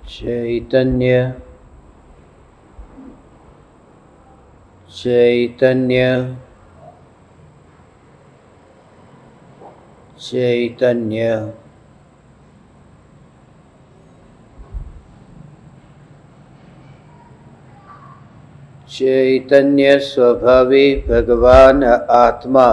चैतन्य चैतन्य चैतन्य चैतन्य स्वभावी भगवान आत्मा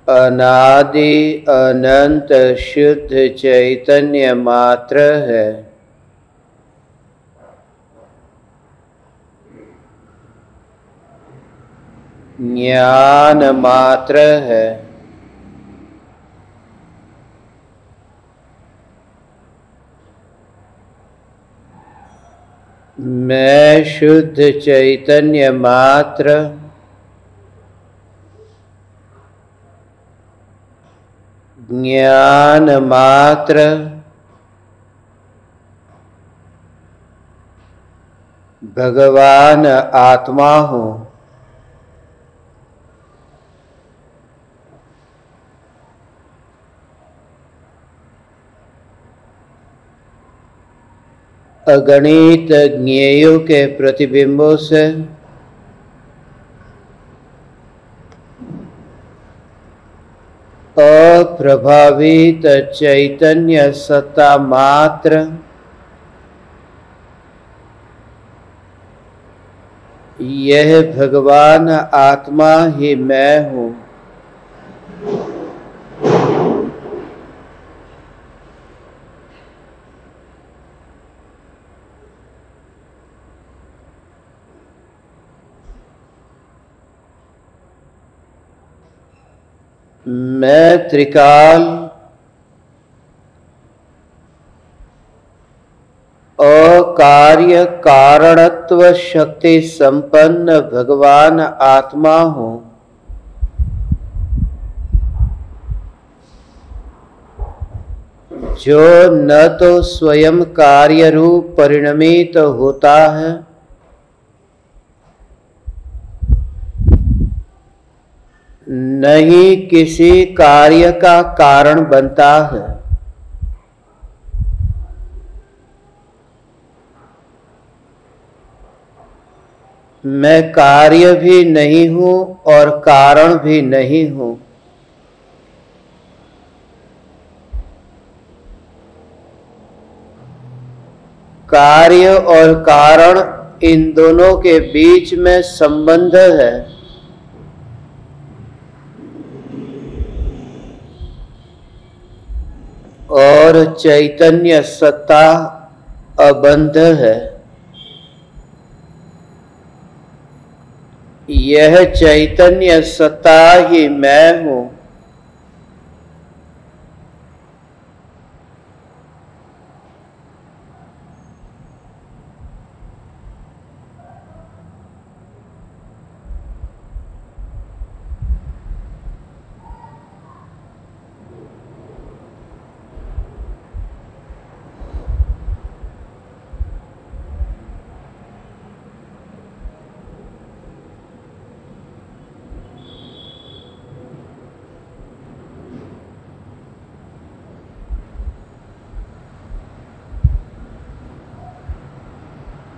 अनादि अनंत शुद्ध चैतन्य मात्र है। ज्ञान मात्र है। मैं शुद्ध चैतन्य मात्र ज्ञान मात्र भगवान आत्मा हूँ। अगणित ज्ञेयों के प्रतिबिंबों से अप्रभावित चैतन्य सत्ता मात्र यह भगवान आत्मा ही मैं हूँ। मैं त्रिकाल अकार्य कारणत्व शक्ति संपन्न भगवान आत्मा हूँ। जो न तो स्वयं कार्य रूप परिणमित होता है, नहीं किसी कार्य का कारण बनता है। मैं कार्य भी नहीं हूँ और कारण भी नहीं हूँ। कार्य और कारण इन दोनों के बीच में संबंध है। और चैतन्य सत्ता अबंध है। यह चैतन्य सत्ता ही मैं हूँ।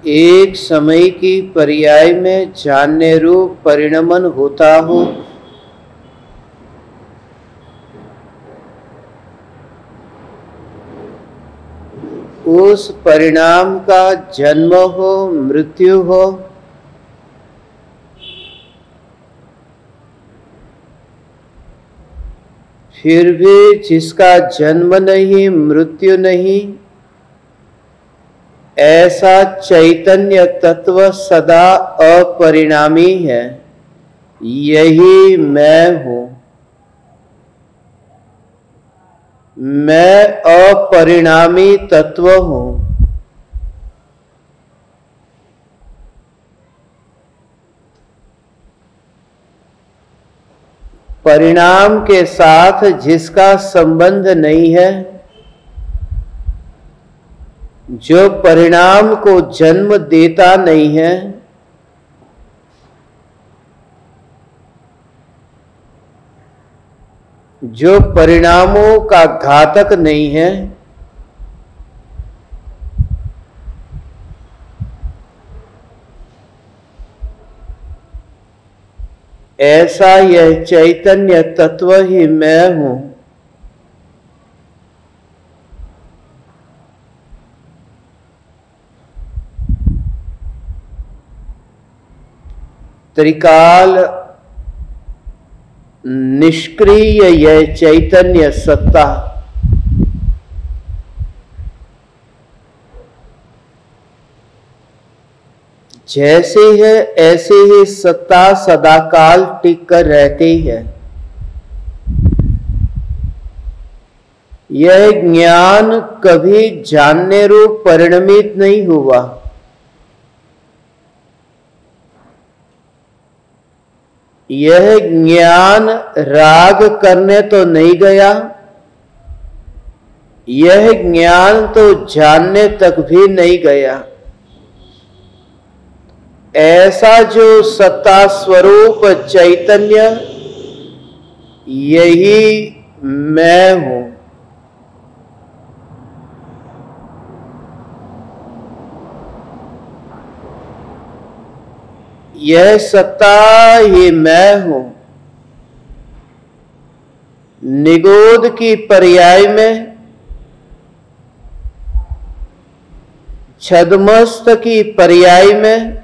एक समय की पर्याय में जानने रूप परिणमन होता हूँ। उस परिणाम का जन्म हो मृत्यु हो, फिर भी जिसका जन्म नहीं मृत्यु नहीं, ऐसा चैतन्य तत्व सदा अपरिणामी है। यही मैं हूँ। मैं अपरिणामी तत्व हूँ। परिणाम के साथ जिसका संबंध नहीं है, जो परिणाम को जन्म देता नहीं है, जो परिणामों का घातक नहीं है, ऐसा यह चैतन्य तत्व ही मैं हूं। त्रिकाल निष्क्रिय यह चैतन्य सत्ता जैसी है ऐसी ही सत्ता सदाकाल टिक कर रहती है। यह ज्ञान कभी जानने रूप परिणमित नहीं हुआ। यह ज्ञान राग करने तो नहीं गया, यह ज्ञान तो जानने तक भी नहीं गया। ऐसा जो सत्ता स्वरूप चैतन्य, यही मैं हूं। यह सत्ता ही मैं हूं। निगोद की पर्याय में, छद्मस्त की पर्याय में,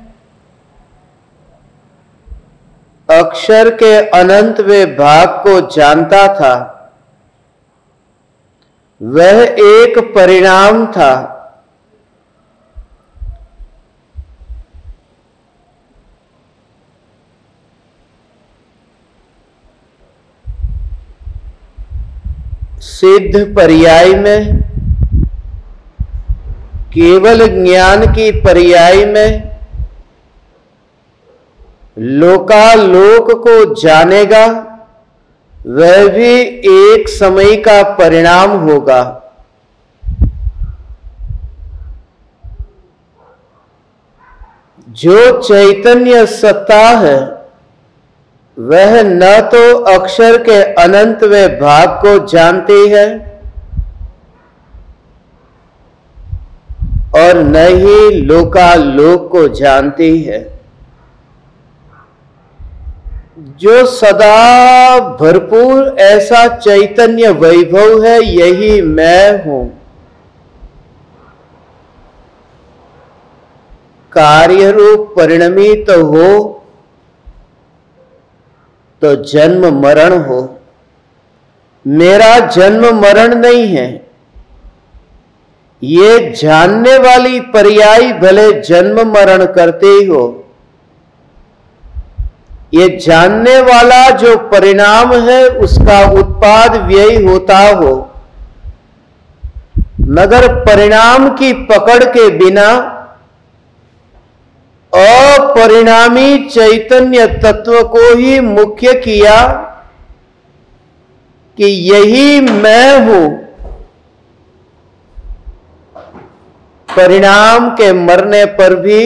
अक्षर के अनंतवें भाग को जानता था। वह एक परिणाम था। सिद्ध पर्याय में, केवल ज्ञान की पर्याय में, लोकालोक को जानेगा, वह भी एक समय का परिणाम होगा। जो चैतन्य सत्ता है, वह न तो अक्षर के अनंतवें भाग को जानती है और न ही लोकालोक को जानती है। जो सदा भरपूर ऐसा चैतन्य वैभव है, यही मैं हूं। कार्य रूप परिणमित हो तो जन्म मरण हो। मेरा जन्म मरण नहीं है। ये जानने वाली पर्याय भले जन्म मरण करते हो, ये जानने वाला जो परिणाम है उसका उत्पाद व्यय होता हो, मगर परिणाम की पकड़ के बिना अपरिणामी चैतन्य तत्व को ही मुख्य किया कि यही मैं हूं। परिणाम के मरने पर भी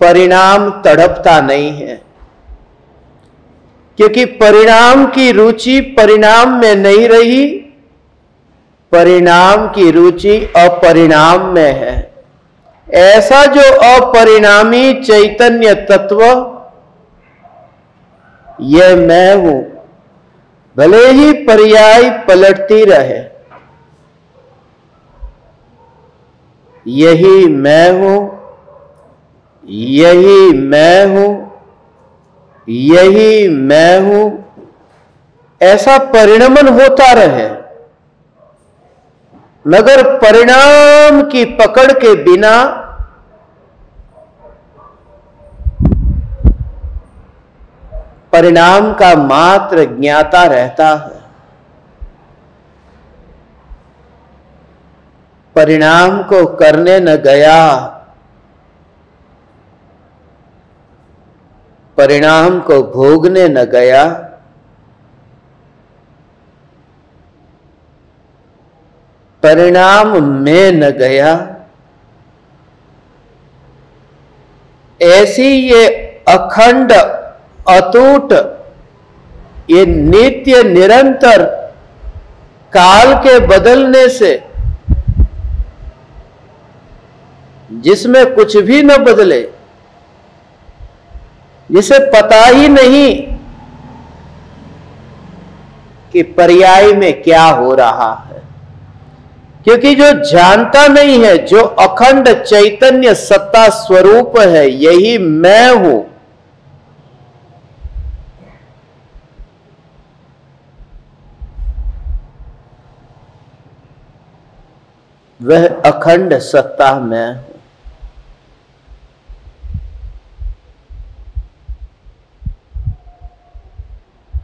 परिणाम तड़पता नहीं है, क्योंकि परिणाम की रुचि परिणाम में नहीं रही, परिणाम की रुचि अपरिणाम में है। ऐसा जो अपरिणामी चैतन्य तत्व, यह मैं हूं, भले ही पर्याय पलटती रहे, यही मैं हूं, यही मैं हूं, यही मैं हूं, ऐसा परिणमन होता रहे, मगर परिणाम की पकड़ के बिना परिणाम का मात्र ज्ञाता रहता है। परिणाम को करने न गया, परिणाम को भोगने न गया, परिणाम में न गया। ऐसी ये अखंड अटूट, ये नित्य निरंतर काल के बदलने से, जिसमें कुछ भी न बदले, जिसे पता ही नहीं कि पर्याय में क्या हो रहा है, क्योंकि जो जानता नहीं है, जो अखंड चैतन्य सत्ता स्वरूप है, यही मैं हूं, वह अखंड सत्ता मैं हूं।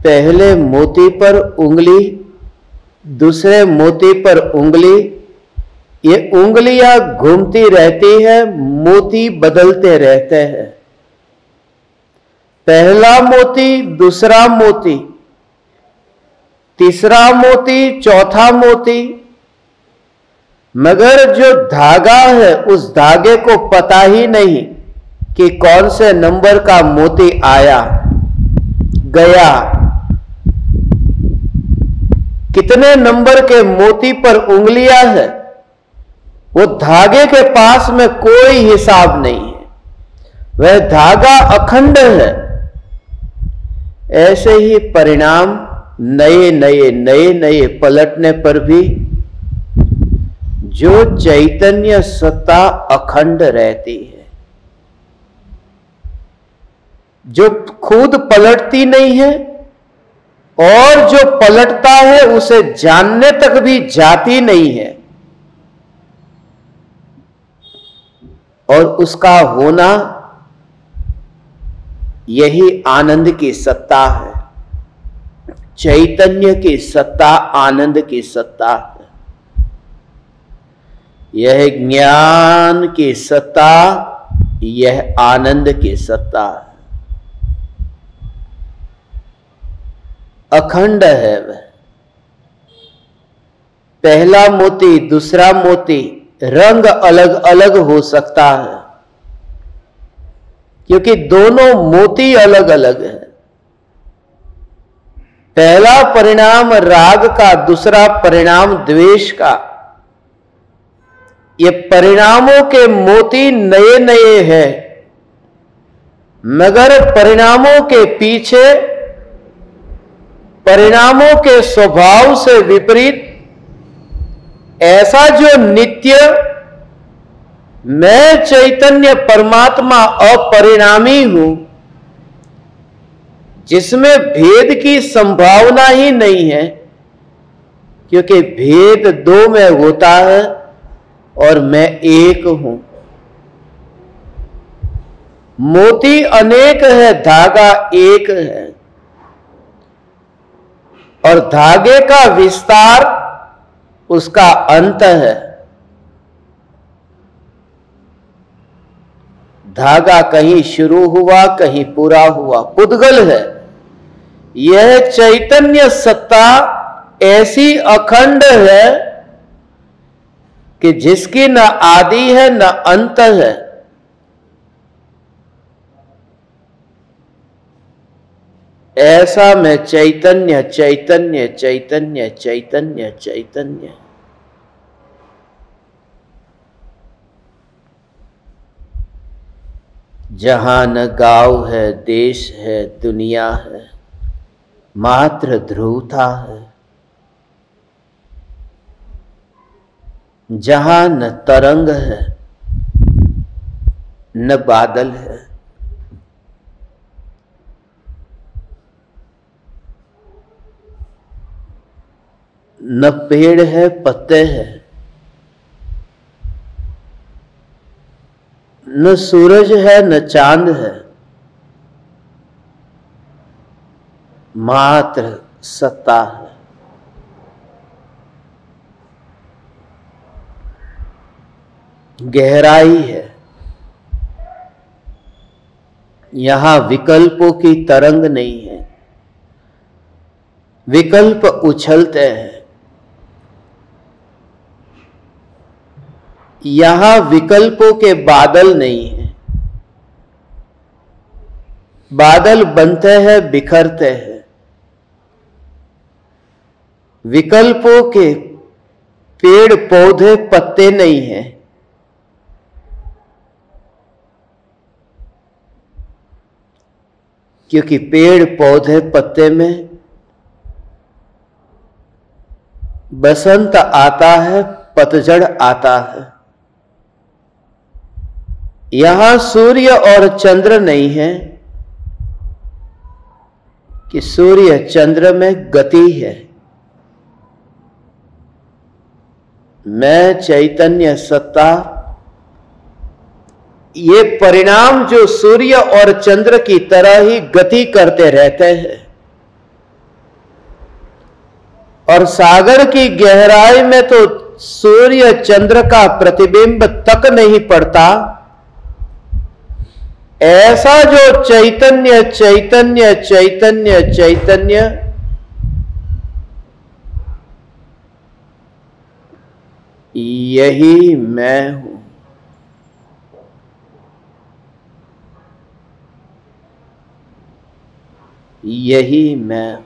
पहले मोती पर उंगली, दूसरे मोती पर उंगली, ये उंगलियां घूमती रहती है, मोती बदलते रहते हैं। पहला मोती, दूसरा मोती, तीसरा मोती, चौथा मोती, मगर जो धागा है उस धागे को पता ही नहीं कि कौन से नंबर का मोती आया गया, कितने नंबर के मोती पर उंगलियां है, वो धागे के पास में कोई हिसाब नहीं है, वह धागा अखंड है। ऐसे ही परिणाम नए नए नए नए पलटने पर भी जो चैतन्य सत्ता अखंड रहती है, जो खुद पलटती नहीं है और जो पलटता है उसे जानने तक भी जाती नहीं है, और उसका होना यही आनंद की सत्ता है, चैतन्य की सत्ता, आनंद की सत्ता है। यह ज्ञान की सत्ता, यह आनंद की सत्ता है, अखंड है वह। पहला मोती, दूसरा मोती, रंग अलग अलग हो सकता है, क्योंकि दोनों मोती अलग अलग है। पहला परिणाम राग का, दूसरा परिणाम द्वेष का, ये परिणामों के मोती नए नए हैं, मगर परिणामों के पीछे, परिणामों के स्वभाव से विपरीत ऐसा जो नित्य मैं चैतन्य परमात्मा अपरिणामी हूं, जिसमें भेद की संभावना ही नहीं है, क्योंकि भेद दो में होता है और मैं एक हूं। मोती अनेक है, धागा एक है, और धागे का विस्तार उसका अंत है। धागा कहीं शुरू हुआ, कहीं पूरा हुआ, पुद्गल है। यह चैतन्य सत्ता ऐसी अखंड है कि जिसकी न आदि है न अंत है। ऐसा मैं चैतन्य चैतन्य चैतन्य चैतन्य चैतन्य। जहां न गांव है, देश है, दुनिया है, मात्र ध्रुवता है। जहां न तरंग है, न बादल है, न पेड़ है, पत्ते हैं, न सूरज है, न चांद है, मात्र सत्ता है। गहराई है। यहां विकल्पों की तरंग नहीं है, विकल्प उछलते हैं। यहां विकल्पों के बादल नहीं है, बादल बनते हैं, बिखरते हैं, विकल्पों के पेड़ पौधे पत्ते नहीं हैं। क्योंकि पेड़ पौधे पत्ते में बसंत आता है, पतझड़ आता है। यहां सूर्य और चंद्र नहीं है कि सूर्य चंद्र में गति है। मैं चैतन्य सत्ता, ये परिणाम जो सूर्य और चंद्र की तरह ही गति करते रहते हैं और सागर की गहराई में तो सूर्य चंद्र का प्रतिबिंब तक नहीं पड़ता, ऐसा जो चैतन्य चैतन्य चैतन्य चैतन्य यही मैं हूं। यही मैं हूं।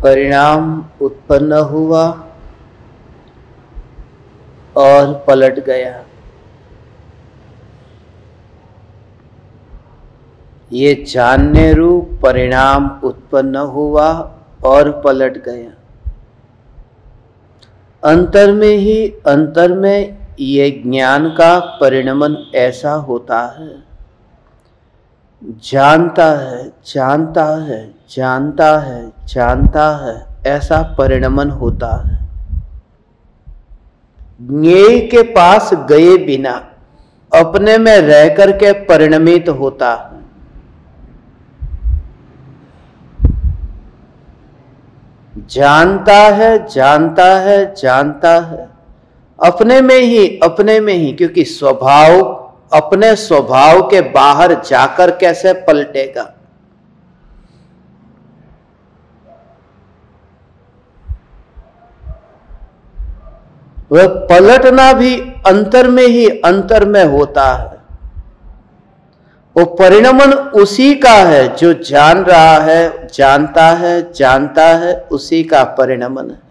परिणाम उत्पन्न हुआ और पलट गया। ये जानने रूप परिणाम उत्पन्न हुआ और पलट गया। अंतर में ही अंतर में ये ज्ञान का परिणमन ऐसा होता है। जानता है, जानता है, जानता है, जानता है, ऐसा परिणमन होता है। ज्ञेय के पास गए बिना अपने में रह करके परिणमित होता है। जानता है, जानता है, जानता है, अपने में ही, क्योंकि स्वभाव अपने स्वभाव के बाहर जाकर कैसे पलटेगा। वह पलटना भी अंतर में ही अंतर में होता है। वो परिणमन उसी का है जो जान रहा है, जानता है, जानता है, उसी का परिणमन है।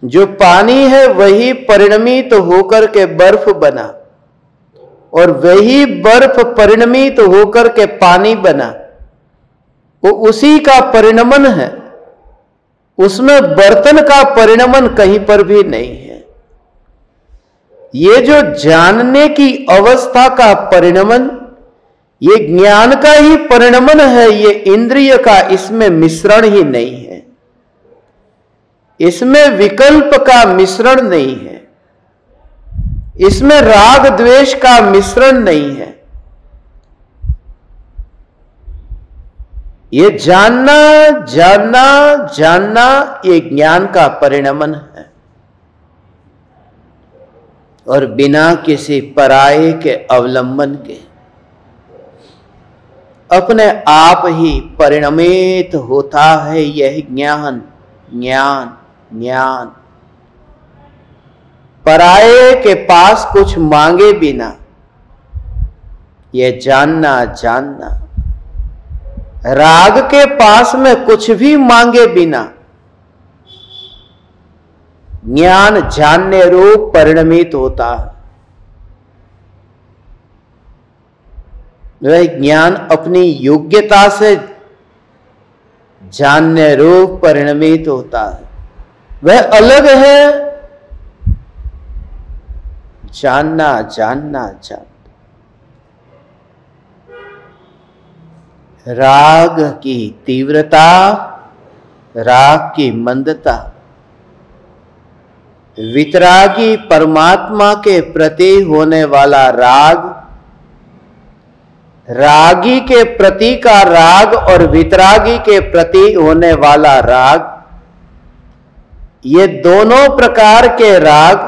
जो पानी है वही परिणमित होकर के बर्फ बना और वही बर्फ परिणमित होकर के पानी बना। वो उसी का परिणमन है। उसमें बर्तन का परिणमन कहीं पर भी नहीं है। ये जो जानने की अवस्था का परिणमन, ये ज्ञान का ही परिणमन है, ये इंद्रिय का इसमें मिश्रण ही नहीं है, इसमें विकल्प का मिश्रण नहीं है, इसमें राग द्वेष का मिश्रण नहीं है। ये जानना जानना जानना ये ज्ञान का परिणमन है, और बिना किसी पराये के अवलंबन के अपने आप ही परिणमित होता है यह ज्ञान। ज्ञान ज्ञान पराये के पास कुछ मांगे बिना यह जानना जानना, राग के पास में कुछ भी मांगे बिना ज्ञान जानने रूप परिणमित होता है। वह ज्ञान अपनी योग्यता से जानने रूप परिणमित होता है, वह अलग है। जानना जानना जानना, राग की तीव्रता, राग की मंदता, वितरागी परमात्मा के प्रति होने वाला राग, रागी के प्रति का राग और वितरागी के प्रति होने वाला राग, ये दोनों प्रकार के राग,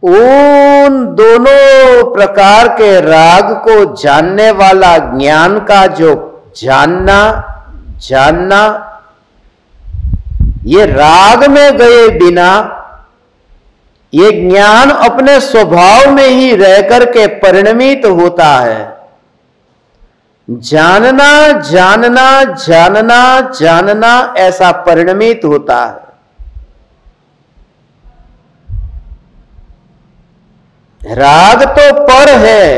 उन दोनों प्रकार के राग को जानने वाला ज्ञान का जो जानना जानना, ये राग में गए बिना ये ज्ञान अपने स्वभाव में ही रह करके परिणमित होता है। जानना जानना जानना जानना ऐसा परिणमित होता है। राग तो पर है,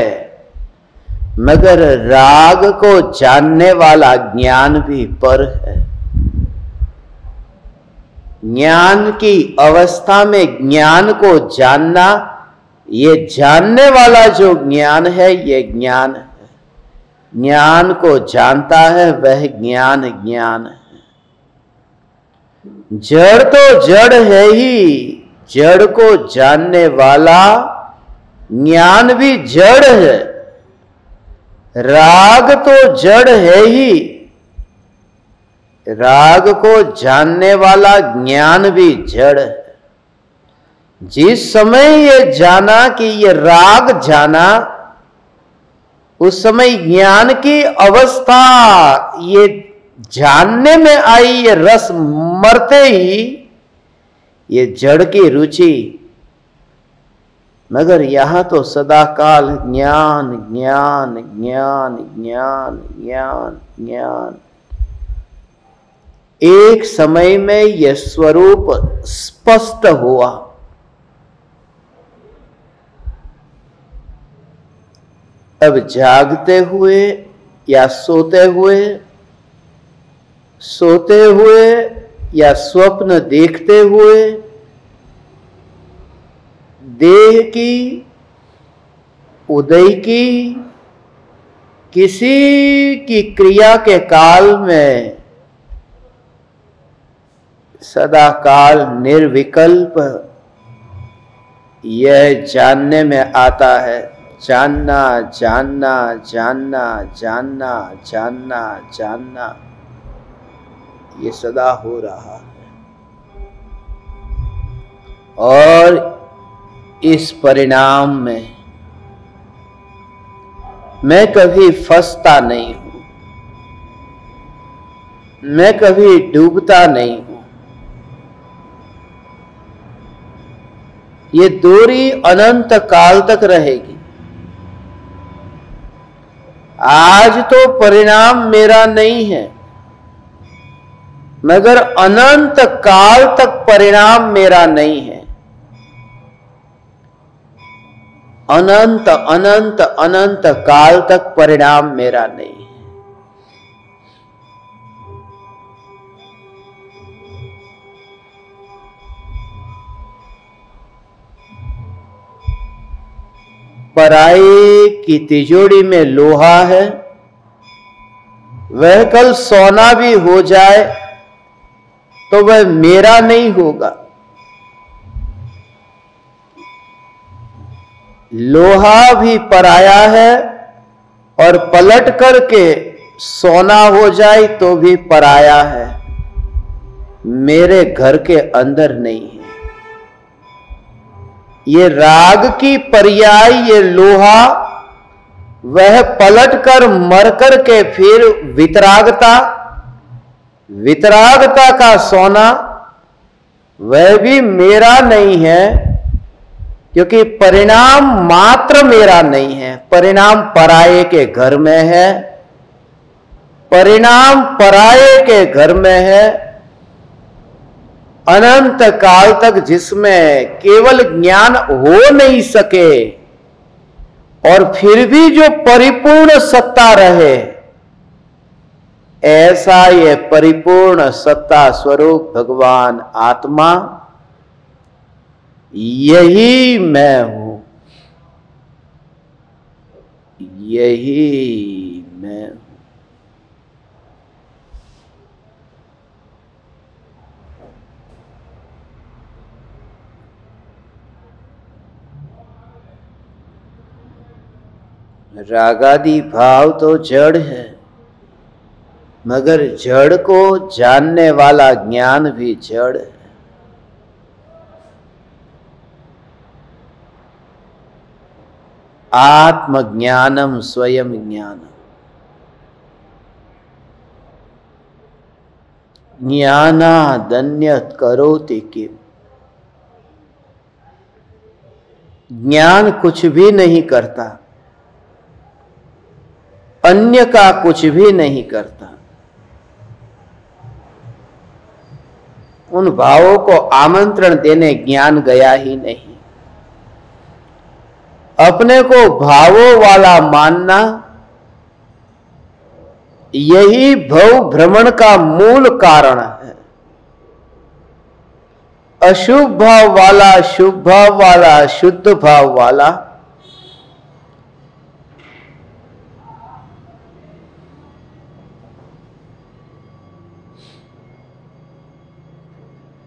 मगर राग को जानने वाला ज्ञान भी पर है। ज्ञान की अवस्था में ज्ञान को जानना, ये जानने वाला जो ज्ञान है ये ज्ञान है। ज्ञान को जानता है वह ज्ञान ज्ञान है। जड़ तो जड़ है ही, जड़ को जानने वाला ज्ञान भी जड़ है। राग तो जड़ है ही, राग को जानने वाला ज्ञान भी जड़ है। जिस समय ये जाना कि ये राग जाना, उस समय ज्ञान की अवस्था ये जानने में आई, ये रस मरते ही ये जड़ की रुचि, मगर यहां तो सदा काल ज्ञान ज्ञान ज्ञान ज्ञान ज्ञान ज्ञान। एक समय में यह स्वरूप स्पष्ट हुआ। अब जागते हुए या सोते हुए या स्वप्न देखते हुए, देह की उदय की किसी की क्रिया के काल में सदा काल निर्विकल्प यह जानने में आता है। जानना जानना जानना जानना जानना जानना, ये सदा हो रहा है। और इस परिणाम में मैं कभी फंसता नहीं हूं, मैं कभी डूबता नहीं हूं। ये दूरी अनंत काल तक रहेगी। आज तो परिणाम मेरा नहीं है, मगर अनंत काल तक परिणाम मेरा नहीं है। अनंत अनंत अनंत काल तक परिणाम मेरा नहीं है। पराये की तिजोरी में लोहा है, वह कल सोना भी हो जाए तो वह मेरा नहीं होगा। लोहा भी पराया है और पलट करके सोना हो जाए तो भी पराया है, मेरे घर के अंदर नहीं है। ये राग की पर्याय, ये लोहा वह पलट कर मर कर के फिर वितरागता का सोना वह भी मेरा नहीं है, क्योंकि परिणाम मात्र मेरा नहीं है, परिणाम पराये के घर में है, परिणाम पराये के घर में है। अनंत काल तक जिसमें केवल ज्ञान हो नहीं सके और फिर भी जो परिपूर्ण सत्ता रहे, ऐसा ये परिपूर्ण सत्ता स्वरूप भगवान आत्मा, यही मैं हूं, यही मैं हूं। रागादि भाव तो जड़ है, मगर जड़ को जानने वाला ज्ञान भी जड़ है। आत्मज्ञानम स्वयं ज्ञानम, ज्ञानादन्यत् करोति किम। ज्ञान कुछ भी नहीं करता, अन्य का कुछ भी नहीं करता। उन भावों को आमंत्रण देने ज्ञान गया ही नहीं। अपने को भावों वाला मानना, यही भव भ्रमण का मूल कारण है। अशुभ भाव वाला, शुभ भाव वाला, शुद्ध भाव वाला,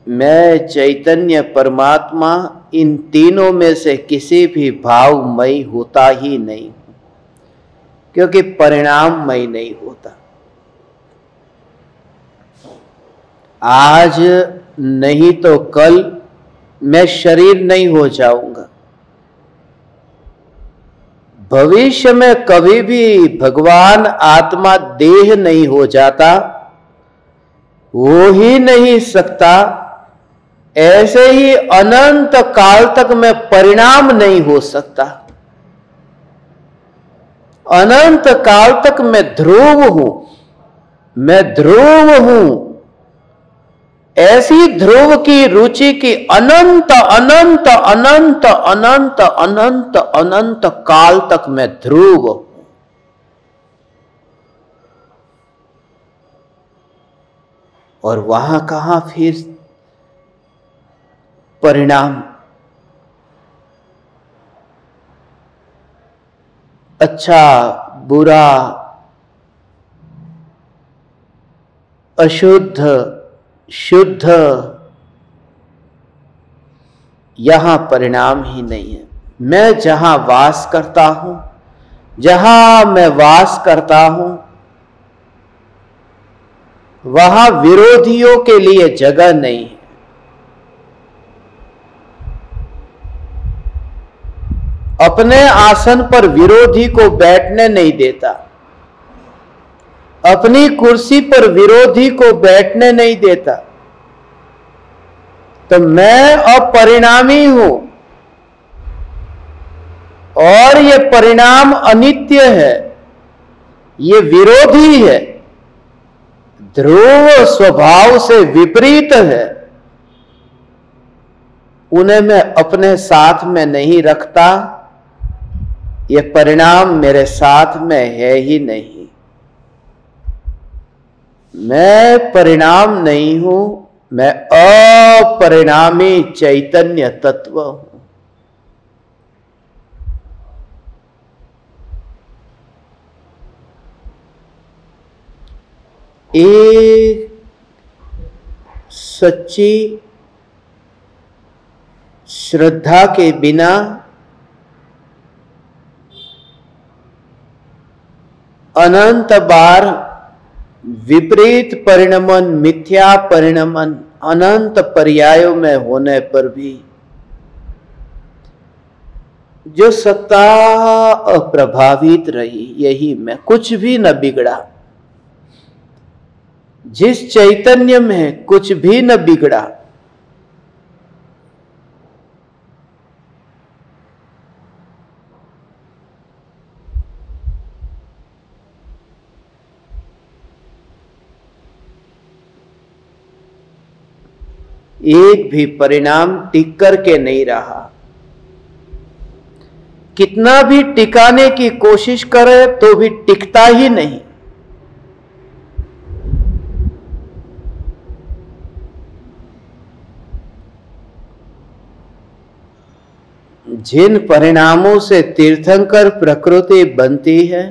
मैं चैतन्य परमात्मा इन तीनों में से किसी भी भावमय होता ही नहीं, क्योंकि परिणाममय नहीं होता। आज नहीं तो कल मैं शरीर नहीं हो जाऊंगा। भविष्य में कभी भी भगवान आत्मा देह नहीं हो जाता, हो ही नहीं सकता। ऐसे ही अनंत काल तक मैं परिणाम नहीं हो सकता। अनंत काल तक मैं ध्रुव हूं, मैं ध्रुव हूं। ऐसी ध्रुव की रुचि की अनंत अनंत अनंत अनंत अनंत अनंत काल तक मैं ध्रुव हूं। और वहां कहां फिर परिणाम? अच्छा बुरा, अशुद्ध शुद्ध, यहां परिणाम ही नहीं है। मैं जहां वास करता हूं, जहां मैं वास करता हूं, वहां विरोधियों के लिए जगह नहीं है। अपने आसन पर विरोधी को बैठने नहीं देता, अपनी कुर्सी पर विरोधी को बैठने नहीं देता। तो मैं अपरिणामी हूं और ये परिणाम अनित्य है, ये विरोधी है, ध्रुव स्वभाव से विपरीत है। उन्हें मैं अपने साथ में नहीं रखता, ये परिणाम मेरे साथ में है ही नहीं। मैं परिणाम नहीं हूं, मैं अपरिणामी चैतन्य तत्व हूं। एक सच्ची श्रद्धा के बिना अनंत बार विपरीत परिणमन, मिथ्या परिणमन अनंत पर्यायों में होने पर भी जो सत्ता अप्रभावित रही, यही मैं, कुछ भी न बिगड़ा। जिस चैतन्य में कुछ भी न बिगड़ा, एक भी परिणाम टिक करके नहीं रहा। कितना भी टिकाने की कोशिश करे तो भी टिकता ही नहीं। जिन परिणामों से तीर्थंकर प्रकृति बनती है,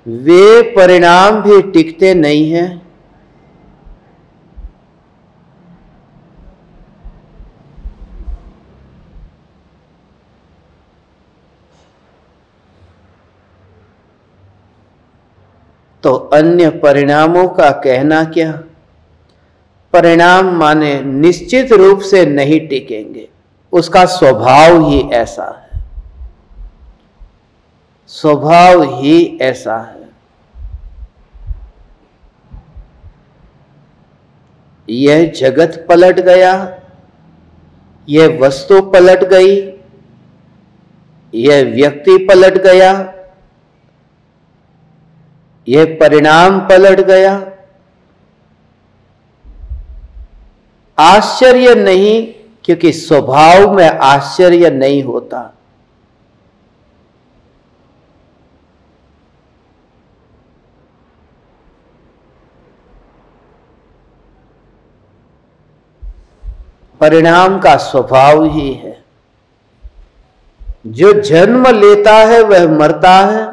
वे परिणाम भी टिकते नहीं हैं। तो अन्य परिणामों का कहना क्या? परिणाम माने निश्चित रूप से नहीं टिकेंगे, उसका स्वभाव ही ऐसा है, स्वभाव ही ऐसा है। यह जगत पलट गया, यह वस्तु पलट गई, यह व्यक्ति पलट गया, यह परिणाम पलट गया। आश्चर्य नहीं, क्योंकि स्वभाव में आश्चर्य नहीं होता। परिणाम का स्वभाव ही है। जो जन्म लेता है वह मरता है,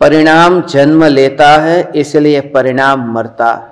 परिणाम जन्म लेता है, इसलिए परिणाम मरता है।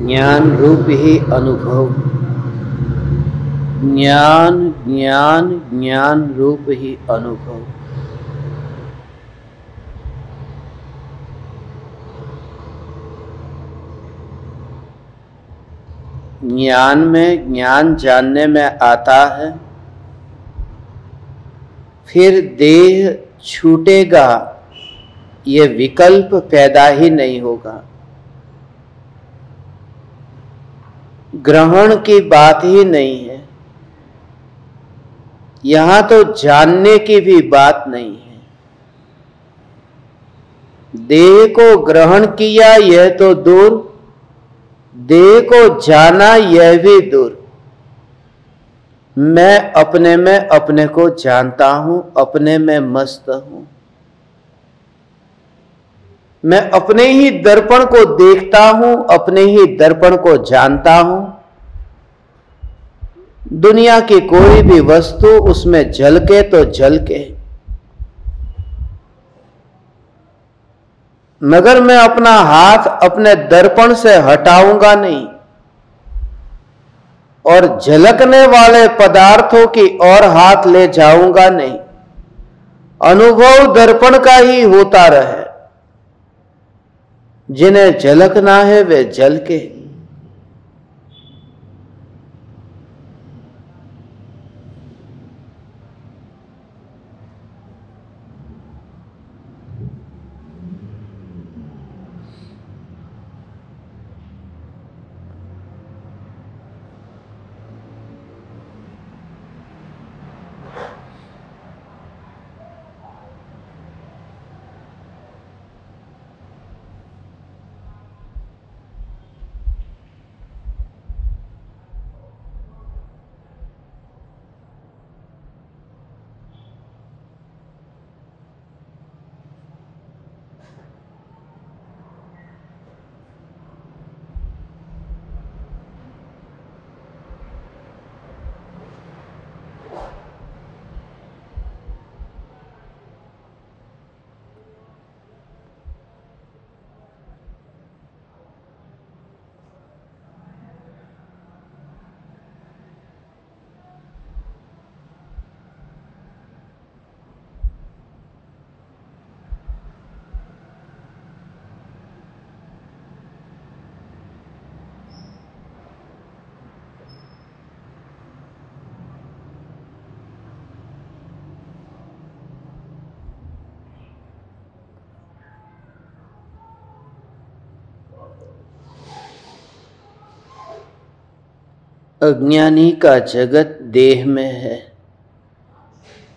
ज्ञान रूप ही अनुभव, ज्ञान ज्ञान ज्ञान रूप ही अनुभव। ज्ञान में ज्ञान जानने में आता है, फिर देह छूटेगा, ये विकल्प पैदा ही नहीं होगा। ग्रहण की बात ही नहीं है, यहां तो जानने की भी बात नहीं है। देह को ग्रहण किया यह तो दूर, देह को जाना यह भी दूर। मैं अपने में अपने को जानता हूं, अपने में मस्त हूं। मैं अपने ही दर्पण को देखता हूं, अपने ही दर्पण को जानता हूं। दुनिया की कोई भी वस्तु उसमें झलके तो झलके, मगर मैं अपना हाथ अपने दर्पण से हटाऊंगा नहीं। और झलकने वाले पदार्थों की ओर हाथ ले जाऊंगा नहीं। अनुभव दर्पण का ही होता रहे। जिन्हें झलकना है वे झलके। अज्ञानी का जगत देह में है,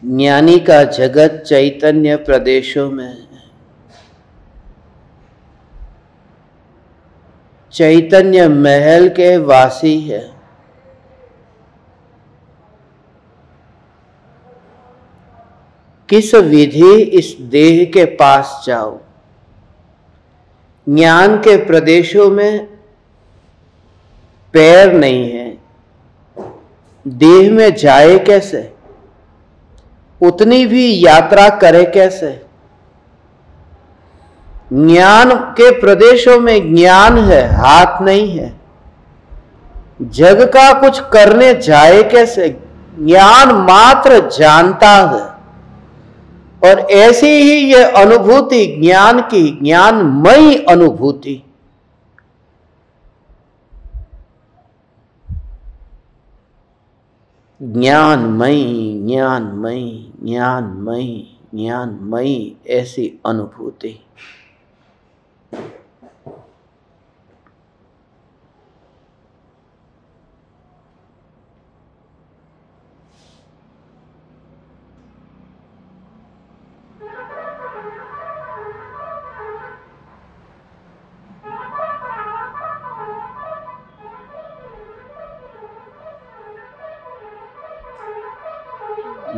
ज्ञानी का जगत चैतन्य प्रदेशों में है। चैतन्य महल के वासी है। किस विधि इस देह के पास जाओ? ज्ञान के प्रदेशों में पैर नहीं है, देह में जाए कैसे? उतनी भी यात्रा करे कैसे? ज्ञान के प्रदेशों में ज्ञान है, हाथ नहीं है। जग का कुछ करने जाए कैसे? ज्ञान मात्र जानता है। और ऐसी ही ये अनुभूति ज्ञान की, ज्ञानमयी अनुभूति, ज्ञानमयी ज्ञानमयी ज्ञानमयी ज्ञानमयी ऐसी अनुभूति।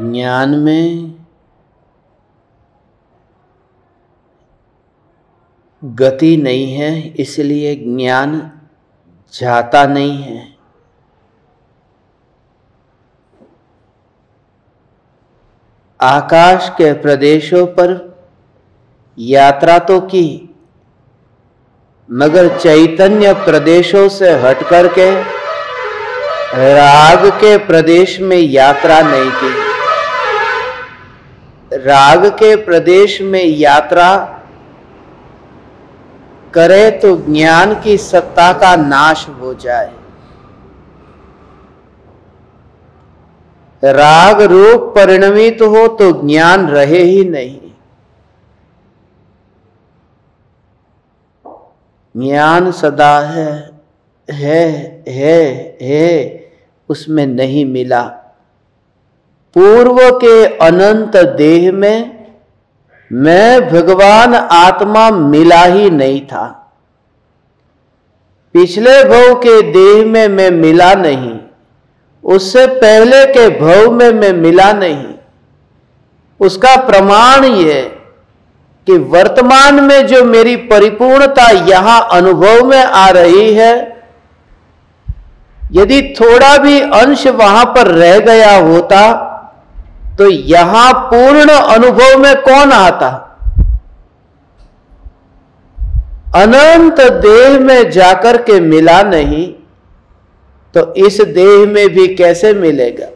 ज्ञान में गति नहीं है, इसलिए ज्ञान जाता नहीं है। आकाश के प्रदेशों पर यात्रा तो की, मगर चैतन्य प्रदेशों से हटकर के राग के प्रदेश में यात्रा नहीं की। राग के प्रदेश में यात्रा करे तो ज्ञान की सत्ता का नाश हो जाए। राग रूप परिणमित हो तो ज्ञान रहे ही नहीं। ज्ञान सदा है, उसमें नहीं मिला। पूर्व के अनंत देह में मैं भगवान आत्मा मिला ही नहीं था। पिछले भव के देह में मैं मिला नहीं, उससे पहले के भव में मैं मिला नहीं। उसका प्रमाण यह कि वर्तमान में जो मेरी परिपूर्णता यहां अनुभव में आ रही है, यदि थोड़ा भी अंश वहां पर रह गया होता तो यहां पूर्ण अनुभव में कौन आता? अनंत देह में जाकर के मिला नहीं, तो इस देह में भी कैसे मिलेगा?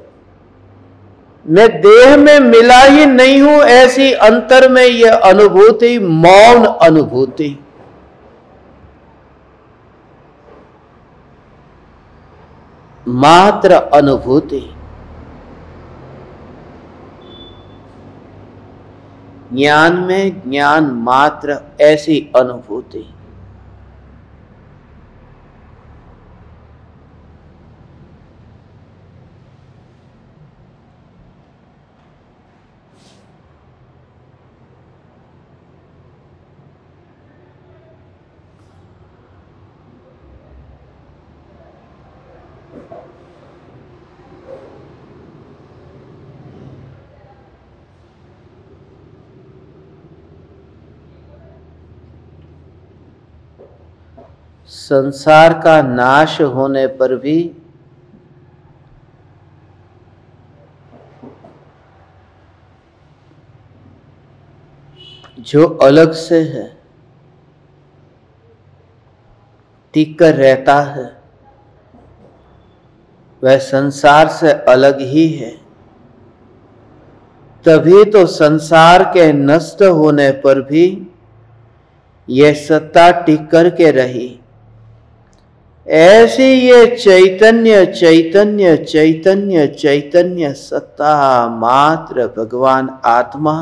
मैं देह में मिला ही नहीं हूं, ऐसी अंतर में यह अनुभूति मौन अनुभूति, मात्र अनुभूति। ज्ञान में ज्ञान मात्र, ऐसी अनुभूति। संसार का नाश होने पर भी जो अलग से है, टिक कर रहता है, वह संसार से अलग ही है। तभी तो संसार के नष्ट होने पर भी यह सत्ता टिक कर के रही। ऐसी ये चैतन्य चैतन्य चैतन्य चैतन्य सत्ता मात्र भगवान आत्मा,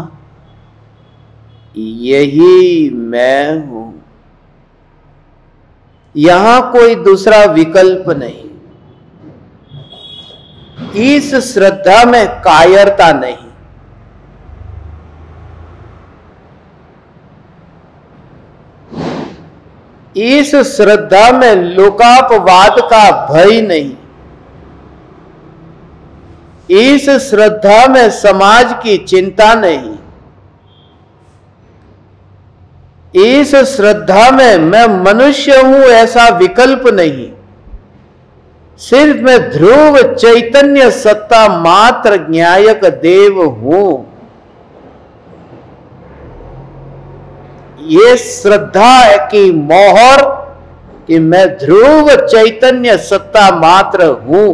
यही मैं हूं। यहां कोई दूसरा विकल्प नहीं। इस श्रद्धा में कायरता नहीं। इस श्रद्धा में लोकापवाद का भय नहीं। इस श्रद्धा में समाज की चिंता नहीं। इस श्रद्धा में मैं मनुष्य हूं ऐसा विकल्प नहीं। सिर्फ मैं ध्रुव चैतन्य सत्ता मात्र ज्ञायक देव हूं। ये श्रद्धा की मोहर कि मैं ध्रुव चैतन्य सत्ता मात्र हूं।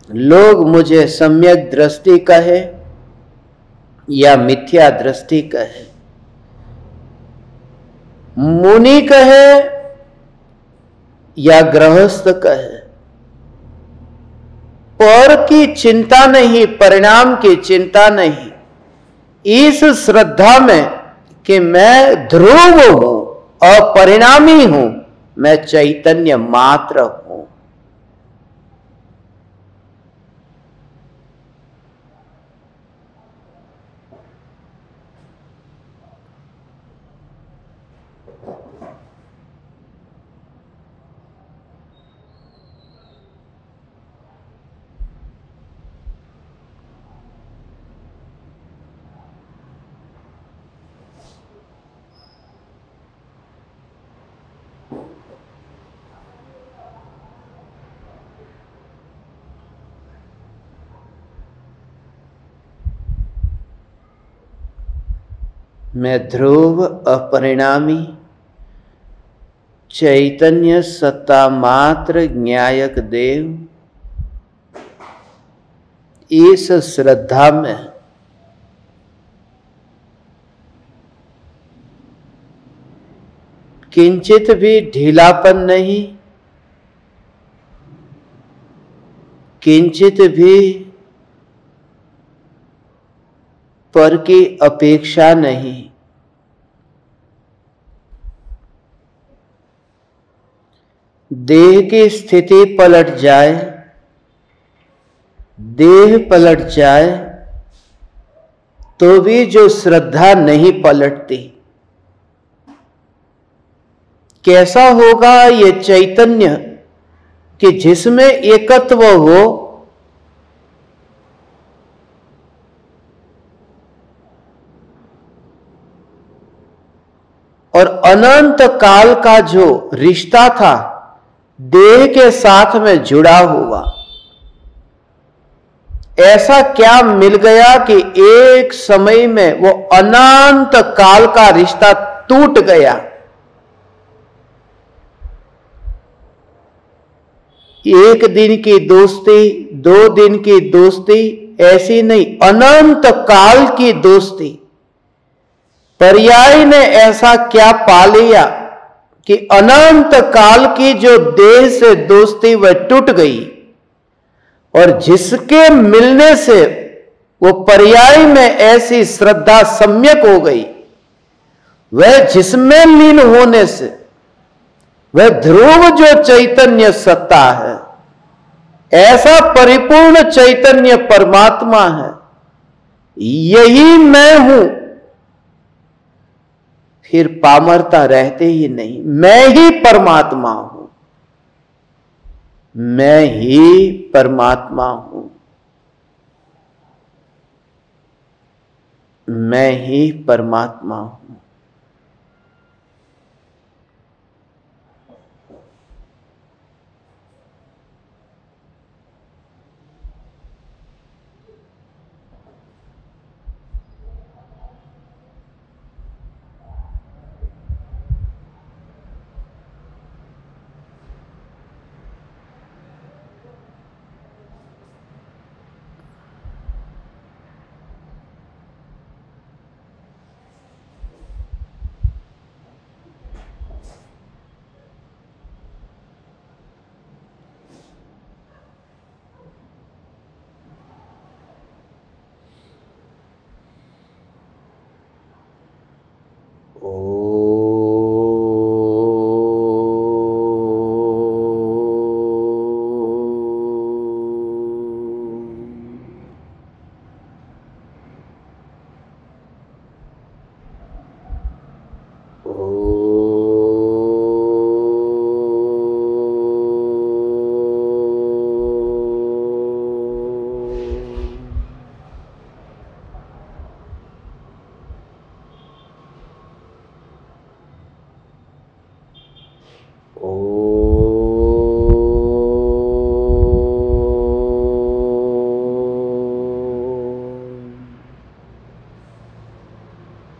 लोग मुझे सम्यक दृष्टि कहे या मिथ्या दृष्टि कहे, मुनि कहे या गृहस्थ कहे, पर की चिंता नहीं, परिणाम की चिंता नहीं। इस श्रद्धा में कि मैं ध्रुव हूं, अपरिणामी हूं, मैं चैतन्य मात्र हूं। मैं ध्रुव अपरिणामी चैतन्य सत्ता मात्र ज्ञायक देव, इस श्रद्धा में किंचित भी ढीलापन नहीं, किंचित भी पर की अपेक्षा नहीं। देह की स्थिति पलट जाए, देह पलट जाए, तो भी जो श्रद्धा नहीं पलटती। कैसा होगा ये चैतन्य कि जिसमें एकत्व हो, और अनंत काल का जो रिश्ता था देह के साथ में जुड़ा हुआ, ऐसा क्या मिल गया कि एक समय में वो अनंत काल का रिश्ता टूट गया। एक दिन की दोस्ती, 2 दिन की दोस्ती ऐसी नहीं, अनंत काल की दोस्ती। पर्याय ने ऐसा क्या पा लिया कि अनंत काल की जो देह से दोस्ती वह टूट गई, और जिसके मिलने से वो पर्याय में ऐसी श्रद्धा सम्यक हो गई, वह जिसमें लीन होने से वह ध्रुव जो चैतन्य सत्ता है, ऐसा परिपूर्ण चैतन्य परमात्मा है, यही मैं हूं, फिर पामरता रहते ही नहीं। मैं ही परमात्मा हूं, मैं ही परमात्मा हूं, मैं ही परमात्मा हूं। ओ